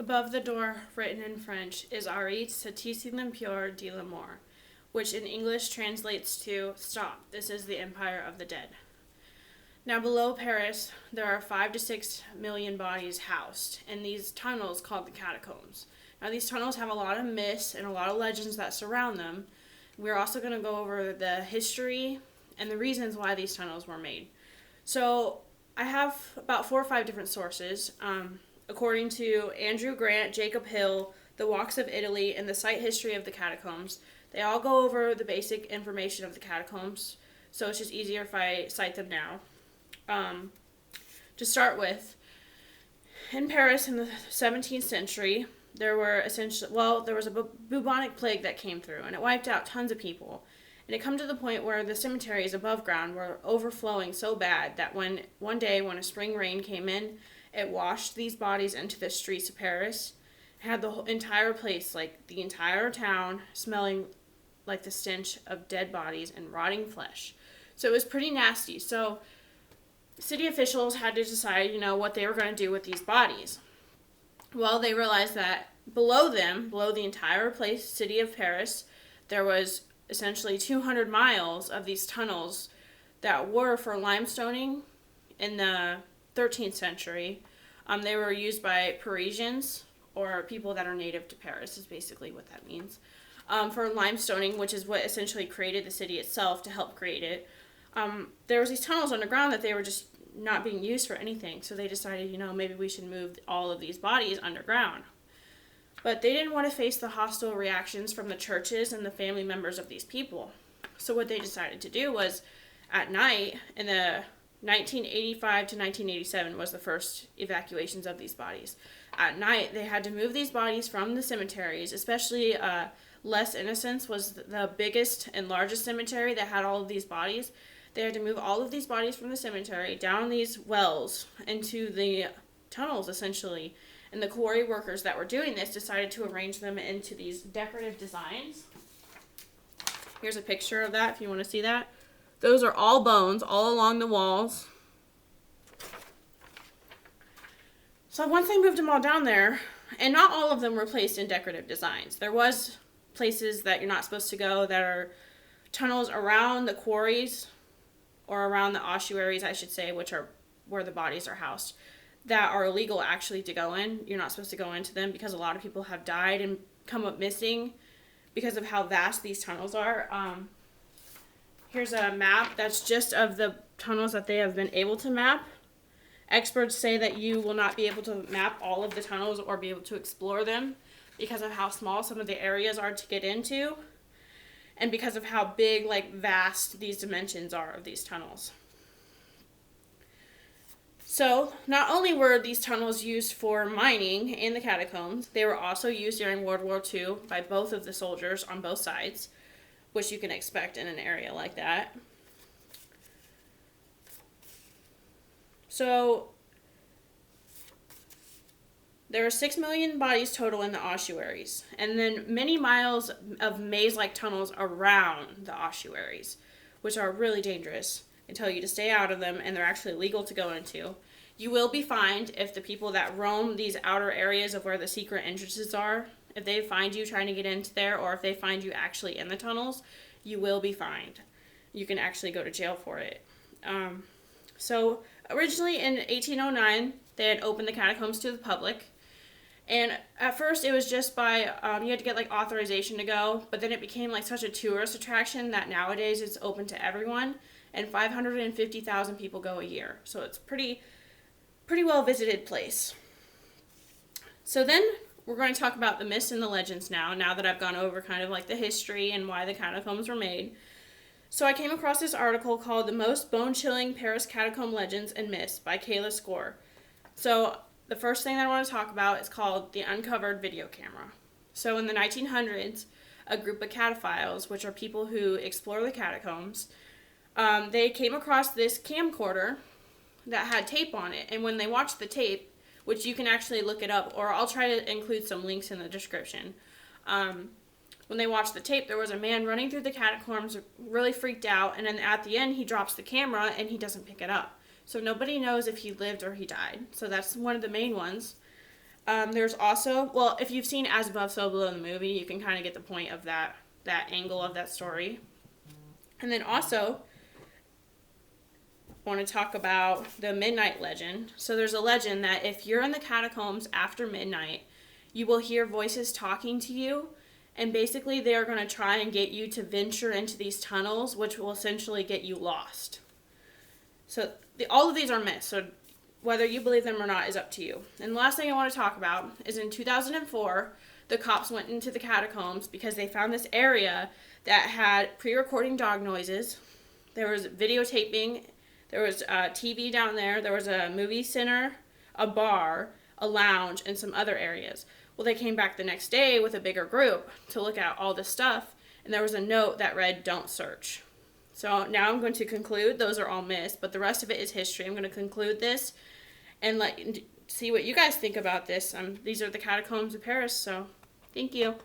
Above the door, written in French, is Arrête c'est l'impure de la mort, which in English translates to Stop, this is the empire of the dead. Now below Paris, there are 5 to 6 million bodies housed in these tunnels called the catacombs. Now these tunnels have a lot of myths and a lot of legends that surround them. We're also going to go over the history and the reasons why these tunnels were made. So I have about 4 or 5 different sources. According to Andrew Grant, Jacob Hill, The Walks of Italy, and the Site History of the Catacombs, they all go over the basic information of the catacombs, so it's just easier if I cite them now. To start with, in Paris in the 17th century, there was a bubonic plague that came through, and it wiped out tons of people. And it come to the point where the cemeteries above ground were overflowing so bad that one day when a spring rain came in, it washed these bodies into the streets of Paris. It had the entire place, like the entire town, smelling like the stench of dead bodies and rotting flesh. So it was pretty nasty. So city officials had to decide, what they were going to do with these bodies. Well, they realized that below the entire city of Paris, there was essentially 200 miles of these tunnels that were for limestoning in the 13th century. They were used by Parisians, or people that are native to Paris is basically what that means, for limestoning, which is what essentially created the city itself to help create it. There was these tunnels underground that they were just not being used for anything, so they decided, maybe we should move all of these bodies underground. But they didn't want to face the hostile reactions from the churches and the family members of these people. So what they decided to do was, at night, in the 1985 to 1987 was the first evacuations of these bodies. At night, they had to move these bodies from the cemeteries, especially Les Innocents was the biggest and largest cemetery that had all of these bodies. They had to move all of these bodies from the cemetery down these wells into the tunnels, essentially. And the quarry workers that were doing this decided to arrange them into these decorative designs. Here's a picture of that if you want to see that. Those are all bones all along the walls. So once they moved them all down there, and not all of them were placed in decorative designs. There was places that you're not supposed to go that are tunnels around the quarries, or around the ossuaries, I should say, which are where the bodies are housed, that are illegal actually to go in. You're not supposed to go into them because a lot of people have died and come up missing because of how vast these tunnels are. Here's a map that's just of the tunnels that they have been able to map. Experts say that you will not be able to map all of the tunnels or be able to explore them because of how small some of the areas are to get into and because of how big, vast these dimensions are of these tunnels. So, not only were these tunnels used for mining in the catacombs, they were also used during World War II by both of the soldiers on both sides, which you can expect in an area like that. So, there are 6 million bodies total in the ossuaries, and then many miles of maze-like tunnels around the ossuaries, which are really dangerous and tell you to stay out of them, and they're actually illegal to go into. You will be fined if the people that roam these outer areas of where the secret entrances are, if they find you trying to get into there, or if they find you actually in the tunnels, you will be fined. You can actually go to jail for it. So originally in 1809, they had opened the catacombs to the public. And at first it was just by, you had to get authorization to go, but then it became such a tourist attraction that nowadays it's open to everyone, and 550,000 people go a year. So it's pretty well visited place. So then we're going to talk about the myths and the legends now that I've gone over kind of the history and why the catacombs were made. So I came across this article called The Most Bone-Chilling Paris Catacomb Legends and Myths by Kayla Score. So the first thing that I want to talk about is called the uncovered video camera. So in the 1900s, a group of cataphiles, which are people who explore the catacombs, they came across this camcorder that had tape on it. And when they watched the tape, which you can actually look it up, or I'll try to include some links in the description. When they watched the tape, there was a man running through the catacombs, really freaked out, and then at the end, he drops the camera and he doesn't pick it up. So nobody knows if he lived or he died. So that's one of the main ones. There's also, well, if you've seen As Above, So Below in the movie, you can kind of get the point of that angle of that story. And then also, I want to talk about the midnight legend. So there's a legend that if you're in the catacombs after midnight, you will hear voices talking to you, and basically they are going to try and get you to venture into these tunnels, which will essentially get you lost. So all of these are myths, so whether you believe them or not is up to you. And the last thing I want to talk about is in 2004, the cops went into the catacombs because they found this area that had pre-recording dog noises. There was videotaping. There was a TV down there. There was a movie center, a bar, a lounge, and some other areas. Well, they came back the next day with a bigger group to look at all this stuff, and there was a note that read, "Don't search." So now I'm going to conclude. Those are all myths, but the rest of it is history. I'm going to conclude this and see what you guys think about this. These are the catacombs of Paris, so thank you.